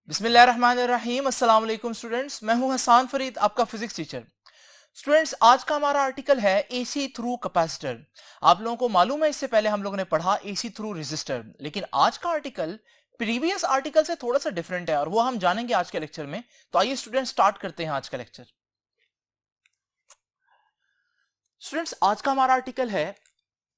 बिस्मिल्लाहिर्रहमानिर्रहीम। अस्सलाम वालेकुम स्टूडेंट्स, मैं हूं हसान फरीद, आपका फिजिक्स टीचर। स्टूडेंट्स, आज का हमारा आर्टिकल है एसी थ्रू कैपेसिटर। आप लोगों को मालूम है, इससे पहले हम लोगों ने पढ़ा एसी थ्रू रेजिस्टर, लेकिन आज का आर्टिकल प्रीवियस आर्टिकल से थोड़ा सा डिफरेंट है और वो हम जानेंगे आज के लेक्चर में। तो आइए स्टूडेंट्स स्टार्ट करते हैं आज का लेक्चर। स्टूडेंट्स, आज का हमारा आर्टिकल है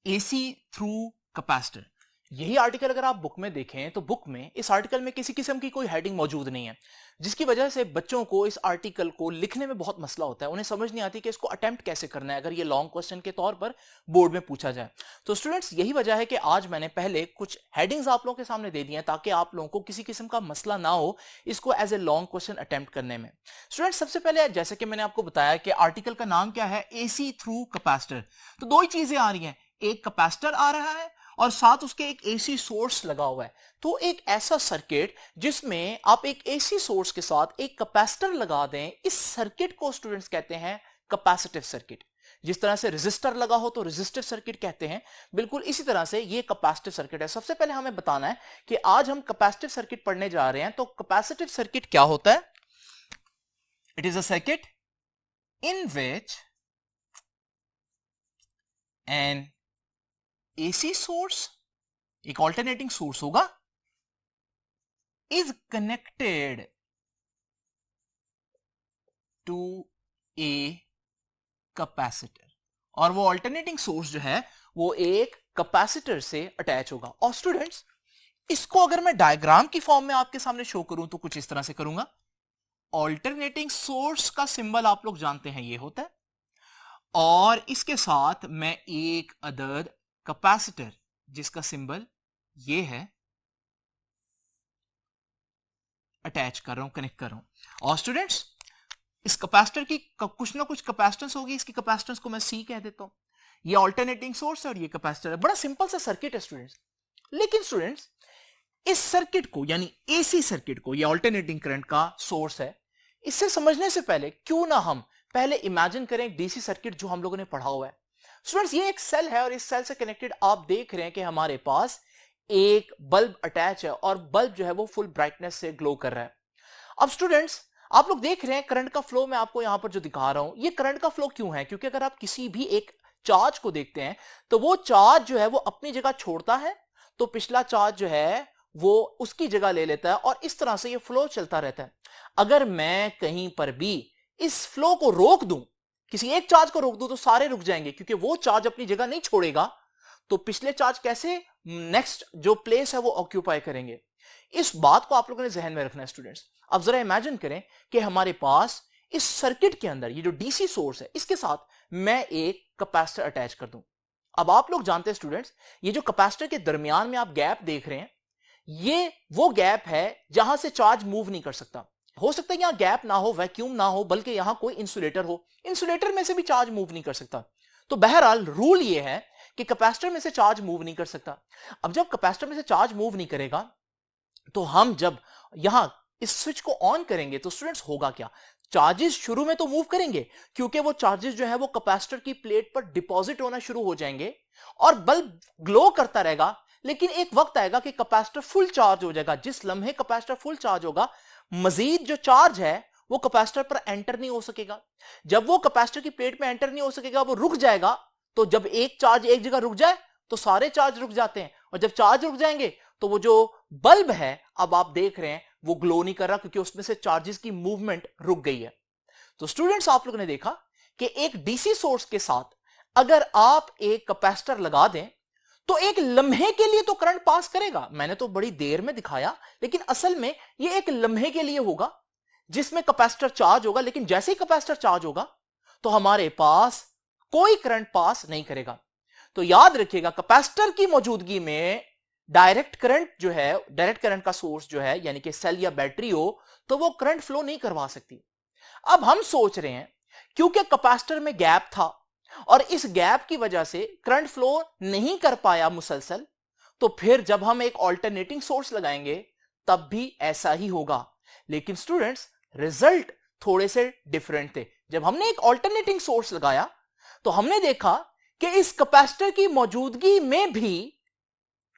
एसी थ्रू कैपेसिटर। यही आर्टिकल अगर आप बुक में देखें तो बुक में इस आर्टिकल में किसी किस्म की कोई हेडिंग मौजूद नहीं है, जिसकी वजह से बच्चों को इस आर्टिकल को लिखने में बहुत मसला होता है। उन्हें समझ नहीं आती कि इसको अटेम्प्ट कैसे करना है अगर ये लॉन्ग क्वेश्चन के तौर पर बोर्ड में पूछा जाए। तो स्टूडेंट्स, यही वजह है कि आज मैंने पहले कुछ हेडिंग्स आप लोगों के सामने दे दी हैं ताकि आप लोगों को किसी किस्म का मसला ना हो इसको as a long question attempt करने में। स्टूडेंट्स, सबसे पहले जैसे कि मैंने आपको बताया कि आर्टिकल का नाम क्या है, एसी थ्रू कैपेसिटर। तो दो ही चीजें आ रही हैं, एक कैपेसिटर आ रहा है और साथ उसके एक एसी सोर्स लगा हुआ है। तो एक ऐसा सर्किट जिसमें आप एक एसी सोर्स के साथ एक कैपेसिटर लगा दें, इस सर्किट को स्टूडेंट्स कहते हैं कैपेसिटिव सर्किट। जिस तरह से रेजिस्टर लगा हो तो रेजिस्टिव सर्किट कहते हैं, बिल्कुल इसी तरह से ये कैपेसिटिव सर्किट है। सबसे पहले हमें बताना है कि आज हम कैपेसिटिव सर्किट पढ़ने जा रहे हैं। तो कैपेसिटिव सर्किट क्या होता है? It is a circuit in which an AC source, एक ऑल्टरनेटिंग सोर्स होगा, is connected to a capacitor, और वो ऑल्टरनेटिंग सोर्स जो है वो एक कैपेसिटर से अटैच होगा। और स्टूडेंट्स, इसको अगर मैं डायग्राम की फॉर्म में आपके सामने शो करूं तो कुछ इस तरह से करूंगा। ऑल्टरनेटिंग सोर्स का सिंबल आप लोग जानते हैं ये होता है, और इसके साथ मैं एक अदद कैपेसिटर जिसका सिंबल ये है अटैच कर रहा हूं, कनेक्ट कर रहा हूं। और स्टूडेंट्स, इस कैपेसिटर की कुछ ना कुछ कैपेसिटेंस होगी, इसकी कैपेसिटेंस को मैं सी कह देता हूं। ये ऑल्टरनेटिंग सोर्स है और ये कैपेसिटर है। बड़ा सिंपल सा सर्किट है स्टूडेंट्स। लेकिन स्टूडेंट्स, इस सर्किट को यानी एसी सर्किट को, ये ऑल्टरनेटिंग करंट का सोर्स है, इससे समझने से पहले क्यों ना हम पहले इमेजिन करें डीसी सर्किट जो हम लोगों ने पढ़ा हुआ है। स्टूडेंट्स, ये एक सेल है और इस सेल से कनेक्टेड आप देख रहे हैं कि हमारे पास एक बल्ब अटैच है और बल्ब जो है वो फुल ब्राइटनेस से ग्लो कर रहा है। अब स्टूडेंट्स, आप लोग देख रहे हैं करंट का फ्लो, मैं आपको यहां पर जो दिखा रहा हूं, ये करंट का फ्लो क्यों है? क्योंकि अगर आप किसी भी एक चार्ज को देखते हैं तो वो चार्ज जो है वो अपनी जगह छोड़ता है तो पिछला चार्ज जो है वो उसकी जगह ले लेता है और इस तरह से ये फ्लो चलता रहता है। अगर मैं कहीं पर भी इस फ्लो को रोक दूं, किसी एक चार्ज को रोक दूं, तो सारे रुक जाएंगे क्योंकि वो चार्ज अपनी जगह नहीं छोड़ेगा। तो पिछले चार्ज कैसे नेक्स्ट जो प्लेस है वो ऑक्यूपाई करेंगे? इस बात को आप लोगों ने जहन में रखना है स्टूडेंट्स। अब जरा इमेजिन करें कि हमारे पास इस सर्किट के अंदर ये जो डीसी सोर्स है, इसके साथ मैं एक कैपेसिटर अटैच कर दूं। अब आप लोग जानते हैं स्टूडेंट्स, ये जो कैपेसिटर के दरमियान में आप गैप देख रहे हैं, ये वो गैप है जहां से चार्ज मूव नहीं कर सकता। हो सकता है यहां गैप ना हो, वैक्यूम ना हो, बल्कि यहां कोई इंसुलेटर हो, इंसुलेटर में से भी चार्ज मूव नहीं कर सकता। तो बहरहाल रूल ये है कि कैपेसिटर में से चार्ज मूव नहीं कर सकता। अब जब कैपेसिटर में से चार्ज मूव नहीं करेगा तो हम जब यहां इस स्विच को ऑन करेंगे तो स्टूडेंट्स होगा क्या? चार्जेस शुरू में तो मूव करेंगे क्योंकि वो चार्जेस जो है वो कैपेसिटर की प्लेट पर डिपॉजिट होना शुरू हो जाएंगे और बल्ब ग्लो करता रहेगा। लेकिन एक वक्त आएगा कि कैपेसिटर फुल चार्ज हो जाएगा। जिस लम्हे कैपेसिटर फुल चार्ज होगा, मजीद जो चार्ज है वो कैपेसिटर पर एंटर नहीं हो सकेगा। जब वो कैपेसिटर की प्लेट में एंटर नहीं हो सकेगा, वो रुक जाएगा। तो जब एक चार्ज एक जगह रुक जाए तो सारे चार्ज रुक जाते हैं, और जब चार्ज रुक जाएंगे तो वो जो बल्ब है, अब आप देख रहे हैं, वो ग्लो नहीं कर रहा क्योंकि उसमें से चार्जेस की मूवमेंट रुक गई है। तो स्टूडेंट्स, आप लोगों ने देखा कि एक डीसी सोर्स के साथ अगर आप एक कैपेसिटर लगा दें तो एक लम्हे के लिए तो करंट पास करेगा। मैंने तो बड़ी देर में दिखाया, लेकिन असल में ये एक लम्हे के लिए होगा जिसमें कैपेसिटर चार्ज होगा। लेकिन जैसे ही कैपेसिटर चार्ज होगा तो हमारे पास कोई करंट पास नहीं करेगा। तो याद रखिएगा, कैपेसिटर की मौजूदगी में डायरेक्ट करंट जो है, डायरेक्ट करंट का सोर्स जो है यानी कि सेल या बैटरी हो, तो वो करंट फ्लो नहीं करवा सकती। अब हम सोच रहे हैं क्योंकि कैपेसिटर में गैप था और इस गैप की वजह से करंट फ्लो नहीं कर पाया मुसलसल, तो फिर जब हम एक ऑल्टरनेटिंग सोर्स लगाएंगे तब भी ऐसा ही होगा। लेकिन स्टूडेंट्स, रिजल्ट थोड़े से डिफरेंट थे। जब हमने एक ऑल्टरनेटिंग सोर्स लगाया तो हमने देखा कि इस कैपेसिटर की मौजूदगी में भी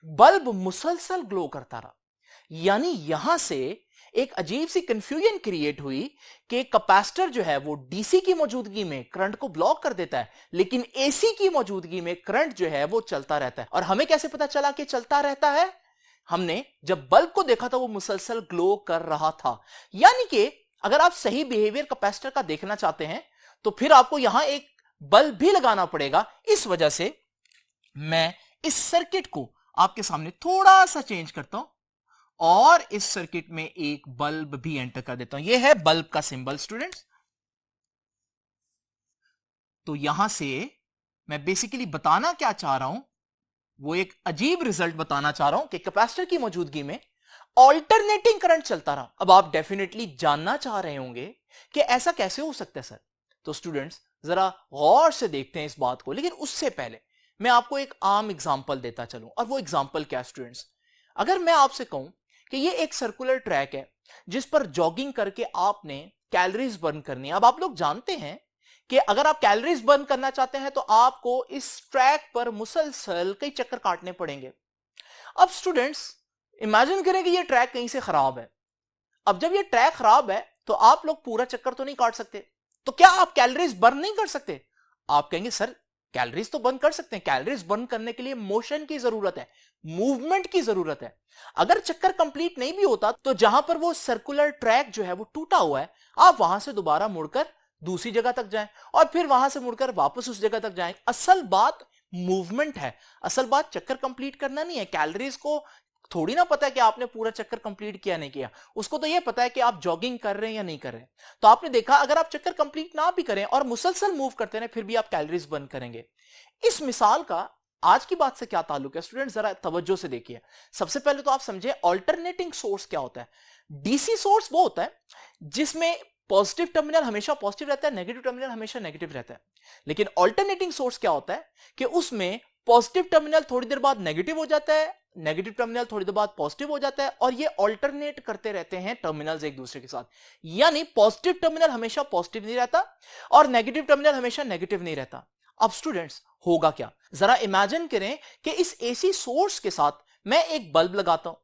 बल्ब मुसलसल ग्लो करता रहा। यानी यहां से एक अजीब सी कंफ्यूजन क्रिएट हुई कि कैपेसिटर जो है वो डीसी की मौजूदगी में करंट को ब्लॉक कर देता है, लेकिन एसी की मौजूदगी में करंट जो है वो चलता रहता है। और हमें कैसे पता चला कि चलता रहता है? हमने जब बल्ब को देखा था वो मुसलसल ग्लो कर रहा था। यानी कि अगर आप सही बिहेवियर कैपेसिटर का देखना चाहते हैं तो फिर आपको यहां एक बल्ब भी लगाना पड़ेगा। इस वजह से मैं इस सर्किट को आपके सामने थोड़ा सा चेंज करता हूं और इस सर्किट में एक बल्ब भी एंटर कर देता हूं। यह है बल्ब का सिंबल स्टूडेंट्स। तो यहां से मैं बेसिकली बताना क्या चाह रहा हूं, वो एक अजीब रिजल्ट बताना चाह रहा हूं कि कैपेसिटर की मौजूदगी में ऑल्टरनेटिंग करंट चलता रहा। अब आप डेफिनेटली जानना चाह रहे होंगे कि ऐसा कैसे हो सकता है सर। तो स्टूडेंट्स जरा गौर से देखते हैं इस बात को, लेकिन उससे पहले मैं आपको एक आम एग्जांपल देता चलूं। और वो एग्जांपल क्या स्टूडेंट्स, अगर मैं आपसे कहूं कि ये एक सर्कुलर ट्रैक है जिस पर जॉगिंग करके आपने कैलोरीज बर्न करनी है। अब आप लोग जानते हैं कि अगर आप कैलोरीज बर्न करना चाहते हैं तो आपको इस ट्रैक पर मुसलसल कई चक्कर काटने पड़ेंगे। अब स्टूडेंट्स इमेजिन करें कि ये ट्रैक कहीं से खराब है। अब जब ये ट्रैक खराब है तो आप लोग पूरा चक्कर तो नहीं काट सकते, तो क्या आप कैलोरीज बर्न नहीं कर सकते? आप कहेंगे सर कैलोरीज तो बर्न कर सकते हैं। कैलोरीज बर्न करने के लिए मोशन की जरूरत है, मूवमेंट की जरूरत है। अगर चक्कर कंप्लीट नहीं भी होता तो जहां पर वो सर्कुलर ट्रैक जो है वो टूटा हुआ है, आप वहां से दोबारा मुड़कर दूसरी जगह तक जाएं और फिर वहां से मुड़कर वापस उस जगह तक जाएं। असल बात मूवमेंट है, असल बात चक्कर कंप्लीट करना नहीं है। कैलोरीज को थोड़ी ना पता है कि आपने पूरा चक्कर कंप्लीट किया नहीं किया, उसको तो यह पता है कि आप जॉगिंग कर रहे हैं या नहीं कर रहे हैं। तो आपने देखा अगर आप चक्कर कंप्लीट ना भी करें और मुसलसल मूव करते रहे फिर भी आप कैलोरीज बर्न करेंगे। इस मिसाल का आज की बात से क्या ताल्लुक है स्टूडेंट, जरा तवज्जो से देखिए। सबसे पहले तो आप समझे ऑल्टरनेटिंग सोर्स क्या होता है। डीसी सोर्स वो होता है जिसमें पॉजिटिव टर्मिनल हमेशा पॉजिटिव रहता है, नेगेटिव टर्मिनल हमेशा नेगेटिव रहता है। लेकिन ऑल्टरनेटिंग सोर्स क्या होता है कि उसमें पॉजिटिव टर्मिनल थोड़ी देर बाद नेगेटिव हो जाता है, नेगेटिव टर्मिनल थोड़ी देर बाद पॉजिटिव हो जाता है और ये ऑल्टरनेट करते रहते हैं टर्मिनल्स एक दूसरे के साथ। यानी पॉजिटिव टर्मिनल हमेशा पॉजिटिव नहीं रहता और नेगेटिव टर्मिनल हमेशा नेगेटिव नहीं रहता। अब स्टूडेंट्स होगा क्या, जरा इमेजिन करें कि इस एसी सोर्स के साथ मैं एक बल्ब लगाता हूं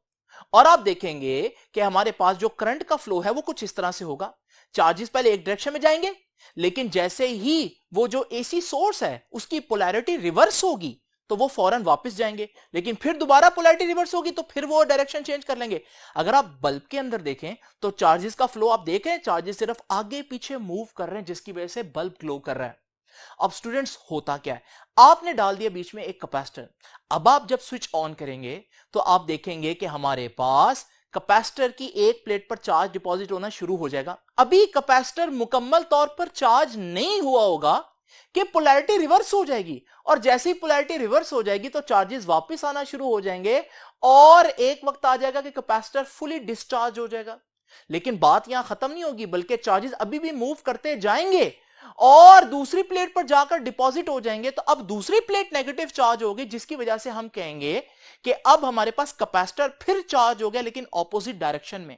और आप देखेंगे कि हमारे पास जो करंट का फ्लो है वो कुछ इस तरह से होगा। चार्जेस पहले एक डायरेक्शन में जाएंगे, लेकिन जैसे ही वो जो एसी सोर्स है उसकी पोलैरिटी रिवर्स होगी तो वो फौरन वापस जाएंगे, लेकिन फिर दोबारा पोलैरिटी रिवर्स होगी तो फिर वो डायरेक्शन चेंज कर लेंगे। अगर आप बल्ब के अंदर देखें तो चार्जेस का फ्लो आप देख रहे हैं, चार्जेस सिर्फ आगे पीछे मूव कर रहे हैं जिसकी वजह से बल्ब ग्लो कर रहा है। अब स्टूडेंट्स होता क्या है, आपने डाल दिया बीच में एक कैपेसिटर। अब आप जब स्विच ऑन करेंगे तो आप देखेंगे कि हमारे पास कैपेसिटर की एक प्लेट पर चार्ज डिपॉजिट होना शुरू हो जाएगा। अभी कैपेसिटर मुकम्मल तौर पर चार्ज नहीं हुआ होगा कि पोलैरिटी रिवर्स हो जाएगी और जैसे ही पोलैरिटी रिवर्स हो जाएगी तो चार्जेस वापस आना शुरू हो जाएंगे और एक वक्त आ जाएगा कि कैपेसिटर फुली डिस्चार्ज हो जाएगा। लेकिन बात यहां खत्म नहीं होगी, बल्कि चार्जेस अभी भी मूव करते जाएंगे और दूसरी प्लेट पर जाकर डिपॉजिट हो जाएंगे। तो अब दूसरी प्लेट नेगेटिव चार्ज होगी जिसकी वजह से हम कहेंगे कि अब हमारे पास कैपेसिटर फिर चार्ज हो गया लेकिन ऑपोजिट डायरेक्शन में,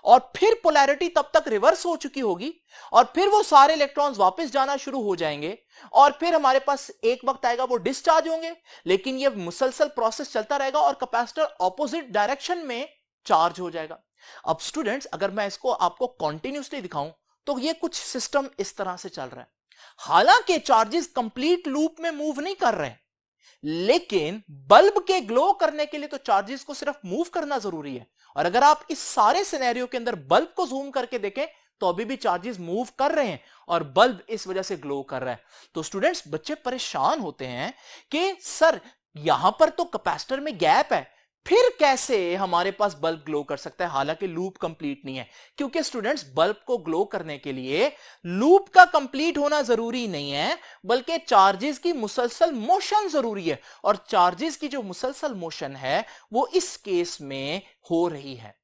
और फिर पोलैरिटी तब तक रिवर्स हो चुकी होगी और फिर वो सारे इलेक्ट्रॉन्स वापस जाना शुरू हो जाएंगे और फिर हमारे पास एक वक्त आएगा वो डिस्चार्ज होंगे। लेकिन ये मुसलसल प्रोसेस चलता रहेगा और कैपेसिटर ऑपोजिट डायरेक्शन में चार्ज हो जाएगा। अब स्टूडेंट्स अगर मैं इसको आपको कॉन्टिन्यूसली दिखाऊं तो ये कुछ सिस्टम इस तरह से चल रहा है। हालांकि चार्जेस कंप्लीट लूप में मूव नहीं कर रहे हैं, लेकिन बल्ब के ग्लो करने के लिए तो चार्जेस को सिर्फ मूव करना जरूरी है। और अगर आप इस सारे सिनेरियो के अंदर बल्ब को जूम करके देखें तो अभी भी चार्जेस मूव कर रहे हैं और बल्ब इस वजह से ग्लो कर रहा है। तो स्टूडेंट्स बच्चे परेशान होते हैं कि सर यहां पर तो कैपेसिटर में गैप है, फिर कैसे हमारे पास बल्ब ग्लो कर सकता है, हालांकि लूप कंप्लीट नहीं है। क्योंकि स्टूडेंट्स बल्ब को ग्लो करने के लिए लूप का कंप्लीट होना जरूरी नहीं है, बल्कि चार्जेस की मुसलसल मोशन जरूरी है। और चार्जेस की जो मुसलसल मोशन है वो इस केस में हो रही है।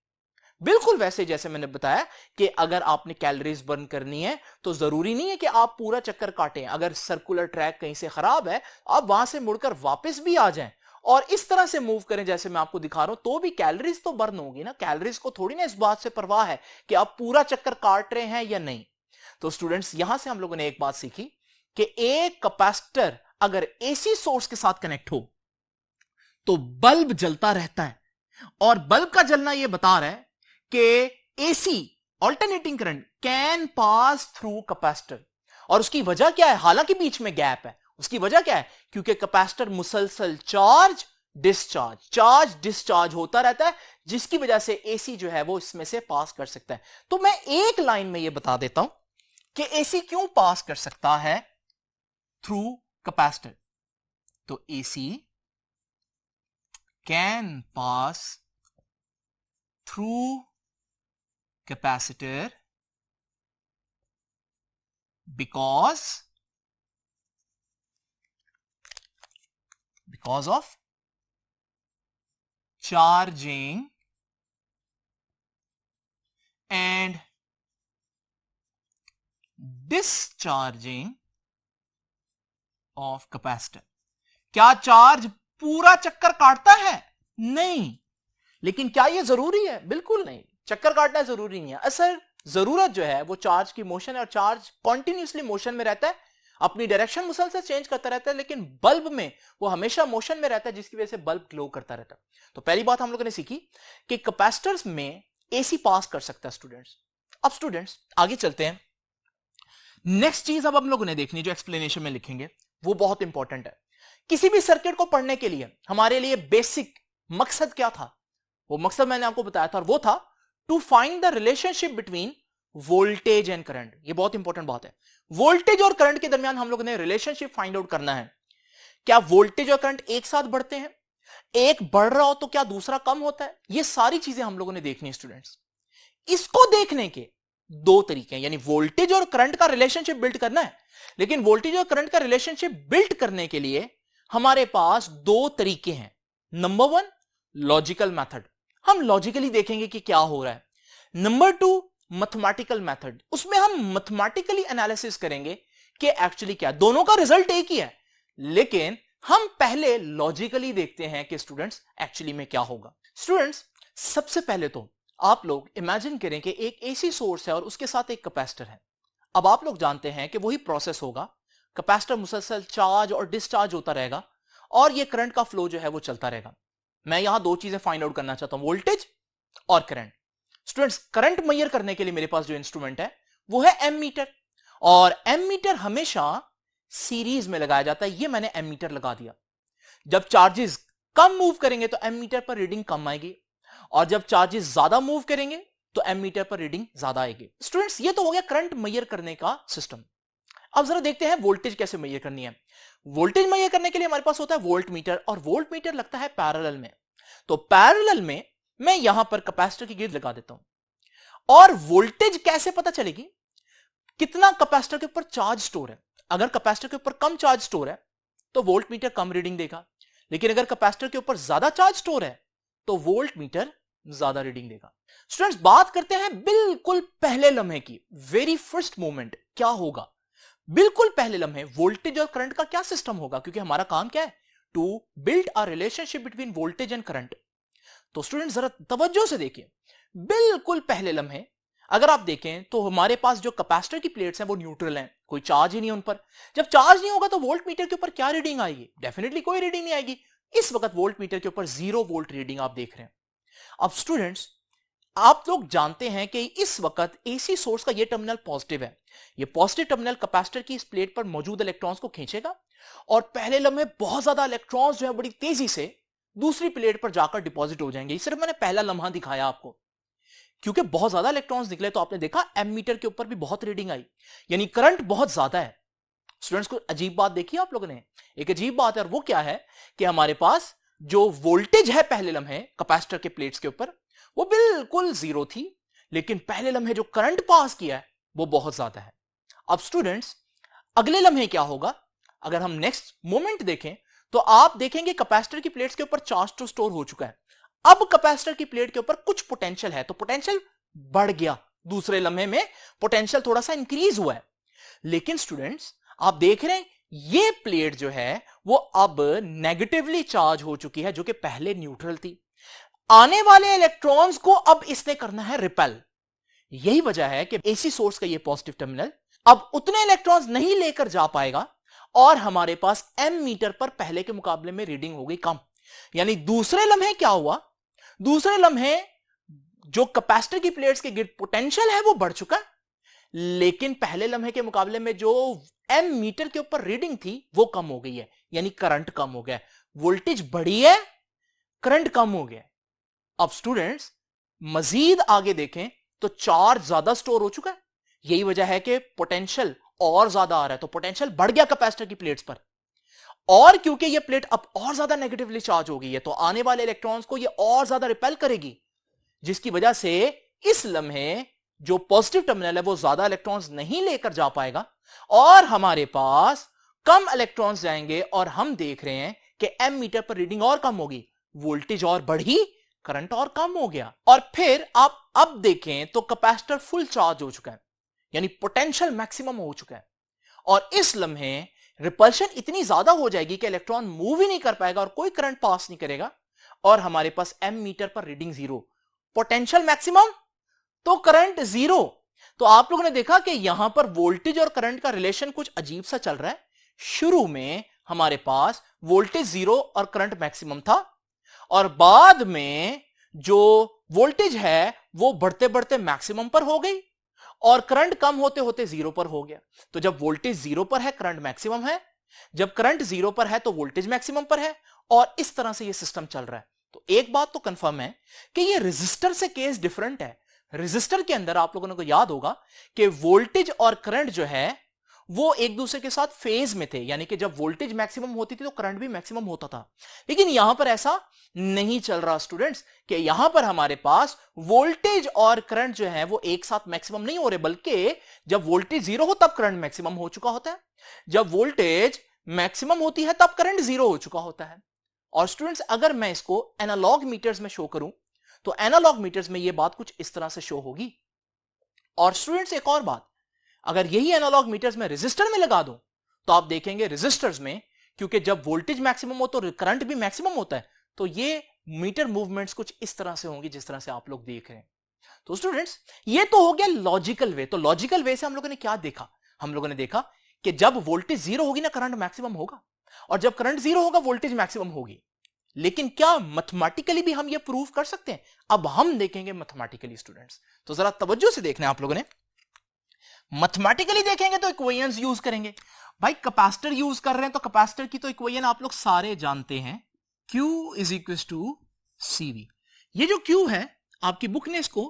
बिल्कुल वैसे जैसे मैंने बताया कि अगर आपने कैलोरीज बर्न करनी है तो जरूरी नहीं है कि आप पूरा चक्कर काटें। अगर सर्कुलर ट्रैक कहीं से खराब है आप वहां से मुड़कर वापस भी आ जाएं और इस तरह से मूव करें जैसे मैं आपको दिखा रहा हूं, तो भी कैलोरीज तो बर्न होगी ना। कैलोरीज को थोड़ी ना इस बात से परवाह है कि आप पूरा चक्कर काट रहे हैं या नहीं। तो स्टूडेंट्स यहां से हम लोगों ने एक बात सीखी कि एक कैपेसिटर अगर एसी सोर्स के साथ कनेक्ट हो तो बल्ब जलता रहता है और बल्ब का जलना यह बता रहा है कि AC alternating current can pass through capacitor, और उसकी वजह क्या है, हालांकि बीच में गैप है, उसकी वजह क्या है, क्योंकि कैपेसिटर मुसलसल चार्ज डिस्चार्ज होता रहता है, जिसकी वजह से एसी जो है वो इसमें से पास कर सकता है। तो मैं एक लाइन में ये बता देता हूं कि एसी क्यों पास कर सकता है थ्रू कैपेसिटर। तो AC can pass through capacitor because of charging and discharging of capacitor। क्या चार्ज पूरा चक्कर काटता है? नहीं। लेकिन क्या यह जरूरी है? बिल्कुल नहीं, चक्कर काटना जरूरी नहीं है। असल जरूरत जो है वो चार्ज की मोशन है, और चार्ज कॉन्टिन्यूसली मोशन में रहता है, अपनी डायरेक्शन मुसलसल चेंज करता रहता है, लेकिन बल्ब में वो हमेशा मोशन में रहता है, जिसकी वजह से बल्ब ग्लो करता रहता है। तो पहली बात हम लोगों ने सीखी कि कैपेसिटर्स में एसी पास कर सकता है स्टूडेंट्स। अब स्टूडेंट्स आगे चलते हैं, नेक्स्ट चीज अब हम लोगों ने देखनी, जो एक्सप्लेनेशन में लिखेंगे वो बहुत इंपॉर्टेंट है। किसी भी सर्किट को पढ़ने के लिए हमारे लिए बेसिक मकसद क्या था? वो मकसद मैंने आपको बताया था, और वो था to find the relationship between voltage and current. ये बहुत इंपॉर्टेंट बात है, वोल्टेज और करंट के दरमियान हम लोगों ने रिलेशनशिप फाइंड आउट करना है। क्या वोल्टेज और करंट एक साथ बढ़ते हैं? एक बढ़ रहा हो तो क्या दूसरा कम होता है? ये सारी चीजें हम लोगों ने देखनी है स्टूडेंट्स। इसको देखने के दो तरीके हैं, यानी वोल्टेज और करंट का रिलेशनशिप बिल्ड करना है, लेकिन वोल्टेज और करंट का रिलेशनशिप बिल्ड करने के लिए हमारे पास दो तरीके हैं। नंबर वन, लॉजिकल मेथड, हम लॉजिकली देखेंगे कि क्या हो रहा है। नंबर टू, मैथमेटिकल मेथड, उसमें हम मैथमेटिकली एनालिसिस करेंगे कि एक्चुअली क्या, दोनों का रिजल्ट एक ही है, लेकिन हम पहले लॉजिकली देखते हैं कि स्टूडेंट्स एक्चुअली में क्या होगा। स्टूडेंट्स सबसे पहले तो आप लोग इमेजिन करें कि एक एसी सोर्स है और उसके साथ एक कैपेसिटर है। अब आप लोग जानते हैं कि वही प्रोसेस होगा, कैपेसिटर मुसलसल चार्ज और डिस्चार्ज होता रहेगा, और ये करंट का फ्लो जो है वो चलता रहेगा। मैं यहां दो चीजें फाइंड आउट करना चाहता हूं, वोल्टेज और करंट। स्टूडेंट्स करंट मेजर करने के लिए मेरे पास जो इंस्ट्रूमेंट है वो है एमीटर, और एमीटर हमेशा सीरीज में लगाया जाता है। ये मैंने एमीटर लगा दिया। जब चार्जेस कम मूव करेंगे तो एमीटर पर रीडिंग कम आएगी, और जब चार्जेस ज्यादा मूव करेंगे तो एमीटर पर रीडिंग ज्यादा आएगी। स्टूडेंट्स ये तो हो गया करंट मेजर करने का सिस्टम। अब जरा देखते हैं वोल्टेज कैसे मेजर करनी है। वोल्टेज मेजर करने के लिए हमारे पास होता है वोल्ट मीटर, और वोल्ट मीटर लगता है पैरेलल में। तो पैरेलल में मैं यहां पर कैपेसिटर की गिर्द लगा देता हूं, और वोल्टेज कैसे पता चलेगी? कितना कैपेसिटर के ऊपर चार्ज स्टोर है। अगर कैपेसिटर के ऊपर कम चार्ज स्टोर है तो वोल्ट मीटर कम रीडिंग देगा, लेकिन अगर कैपेसिटर के ऊपर ज्यादा चार्ज स्टोर है तो वोल्ट मीटर ज्यादा रीडिंग देगा। स्टूडेंट्स बात करते हैं बिल्कुल पहले लम्हे की, वेरी फर्स्ट मोमेंट क्या होगा। बिल्कुल पहले लम्हे वोल्टेज और करंट का क्या सिस्टम होगा, क्योंकि हमारा काम क्या है, to build a relationship between voltage and current. तो स्टूडेंट जरा तवज्जो से देखिए, बिल्कुल पहले लम्हे अगर आप देखें तो हमारे पास जो कैपेसिटर की प्लेट्स हैं वो न्यूट्रल हैं, कोई चार्ज ही नहीं उन पर। जब चार्ज नहीं होगा तो वोल्ट मीटर के ऊपर क्या रीडिंग आएगी? डेफिनेटली कोई रीडिंग नहीं आएगी। इस वक्त वोल्ट मीटर के ऊपर 0 वोल्ट रीडिंग आप देख रहे हैं। अब स्टूडेंट्स आप लोग जानते हैं कि इस वक्त एसी सोर्स का ये टर्मिनल पॉजिटिव है। ये पॉजिटिव टर्मिनल कैपेसिटर की इस प्लेट पर मौजूद इलेक्ट्रॉन्स को खींचेगा, और पहले लम्हे बहुत ज्यादा इलेक्ट्रॉन्स जो है बड़ी तेजी से दूसरी प्लेट पर जाकर डिपॉजिट हो जाएंगे। सिर्फ मैंने पहला लम्हा दिखाया आपको, क्योंकि बहुत ज्यादा इलेक्ट्रॉन्स निकले तो आपने देखा एमीटर के ऊपर भी बहुत रीडिंग आई, यानी करंट बहुत ज्यादा है। स्टूडेंट्स को अजीब बात देखी आप लोगों ने, एक अजीब बात है, और वो क्या है कि हमारे पास जो वोल्टेज है पहले लम्हे कैपेसिटर के प्लेट्स के ऊपर वो बिल्कुल 0 थी, लेकिन पहले लम्हे जो करंट पास किया है वो बहुत ज्यादा है। अब स्टूडेंट्स अगले लम्हे क्या होगा? अगर हम नेक्स्ट मोमेंट देखें तो आप देखेंगे कैपेसिटर की प्लेट्स के ऊपर चार्ज तो स्टोर हो चुका है। अब कैपेसिटर की प्लेट के ऊपर कुछ पोटेंशियल है, तो पोटेंशियल बढ़ गया, दूसरे लम्हे में पोटेंशियल थोड़ा सा इंक्रीज हुआ है। लेकिन स्टूडेंट्स आप देख रहे हैं ये प्लेट जो है वो अब नेगेटिवली चार्ज हो चुकी है, जो कि पहले न्यूट्रल थी। आने वाले इलेक्ट्रॉन्स को अब इसने करना है रिपेल। यही वजह है कि एसी सोर्स का ये पॉजिटिव टर्मिनल अब उतने इलेक्ट्रॉन्स नहीं लेकर जा पाएगा, और हमारे पास एम मीटर पर पहले के मुकाबले में रीडिंग हो गई कम। यानी दूसरे लम्हे क्या हुआ? दूसरे लम्हे जो कैपेसिटर की प्लेट्स के गिर पोटेंशियल है वो बढ़ चुका है, लेकिन पहले लम्हे के मुकाबले में जो एम मीटर के ऊपर रीडिंग थी वो कम हो गई है, यानी करंट कम हो गया, वोल्टेज बढ़ी है, करंट कम हो गया। अब स्टूडेंट्स मजीद आगे देखें तो चार्ज ज्यादा स्टोर हो चुका है, यही वजह है कि पोटेंशियल और ज्यादा आ रहा है, तो पोटेंशियल बढ़ गया कैपेसिटर की प्लेट्स पर, और क्योंकि ये प्लेट अब और ज्यादा नेगेटिवली चार्ज हो गई है तो आने वाले इलेक्ट्रॉन्स को ये और ज्यादा रिपेल करेगी, जिसकी वजह से इस लम्हे जो पॉजिटिव टर्मिनल है वो ज्यादा इलेक्ट्रॉन्स नहीं लेकर जा पाएगा और हमारे पास कम इलेक्ट्रॉन्स जाएंगे, और हम देख रहे हैं कि एम मीटर पर रीडिंग और कम होगी, वोल्टेज और बढ़ी, करंट और कम हो गया। और फिर आप अब देखें तो कैपेसिटर फुल चार्ज हो चुका है, यानी पोटेंशियल मैक्सिमम हो चुका है, और इस लम्हे रिपल्शन इतनी ज्यादा हो जाएगी कि इलेक्ट्रॉन मूव ही नहीं कर पाएगा और कोई करंट पास नहीं करेगा, और हमारे पास एम मीटर पर रीडिंग 0, पोटेंशियल मैक्सिमम तो करंट 0। तो आप लोगों ने देखा कि यहां पर वोल्टेज और करंट का रिलेशन कुछ अजीब सा चल रहा है। शुरू में हमारे पास वोल्टेज 0 और करंट मैक्सिमम था, और बाद में जो वोल्टेज है वो बढ़ते बढ़ते मैक्सिमम पर हो गई और करंट कम होते होते 0 पर हो गया। तो जब वोल्टेज 0 पर है करंट मैक्सिमम है, जब करंट 0 पर है तो वोल्टेज मैक्सिमम पर है, और इस तरह से ये सिस्टम चल रहा है। तो एक बात तो कंफर्म है कि ये रेजिस्टर से केस डिफरेंट है। रेजिस्टर के अंदर आप लोगों को याद होगा कि वोल्टेज और करंट जो है वो एक दूसरे के साथ फेज में थे, यानी कि जब वोल्टेज मैक्सिमम होती थी तो करंट भी मैक्सिमम होता था। लेकिन यहां पर ऐसा नहीं चल रहा स्टूडेंट्स, कि यहां पर हमारे पास वोल्टेज और करंट जो है वो एक साथ मैक्सिमम नहीं हो रहे, बल्कि जब वोल्टेज 0 हो तब करंट मैक्सिमम हो चुका होता है, जब वोल्टेज मैक्सिमम होती है तब करंट 0 हो चुका होता है। और स्टूडेंट्स अगर मैं इसको एनालॉग मीटर्स में शो करूं तो एनालॉग मीटर्स में यह बात कुछ इस तरह से शो होगी। और स्टूडेंट्स एक और बात, अगर यही एनालॉग मीटर्स में रेजिस्टर में लगा दूं तो आप देखेंगे रेजिस्टर्स में, क्योंकि जब वोल्टेज मैक्सिमम हो तो करंट भी मैक्सिमम होता है, तो ये मीटर मूवमेंट्स कुछ इस तरह से होंगी जिस तरह से आप लोग देख रहे हैं। तो स्टूडेंट्स ये तो हो गया लॉजिकल वे। तो लॉजिकल वे से हम लोगों ने क्या देखा, हम लोगों ने देखा कि जब वोल्टेज 0 होगी ना करंट मैक्सिमम होगा, और जब करंट 0 होगा वोल्टेज मैक्सिमम होगी। लेकिन क्या मैथमेटिकली भी हम ये प्रूव कर सकते हैं? अब हम देखेंगे मैथमेटिकली स्टूडेंट्स, तो जरा तवज्जो से देखना आप लोगों ने। मैथमेटिकली देखेंगे तो इक्वेशंस यूज करेंगे। भाई कैपेसिटर यूज कर रहे हैं तो कैपेसिटर की तो इक्वेशन आप लोग सारे जानते हैं, Q is equal to CV। ये जो Q है आपकी बुक ने इसको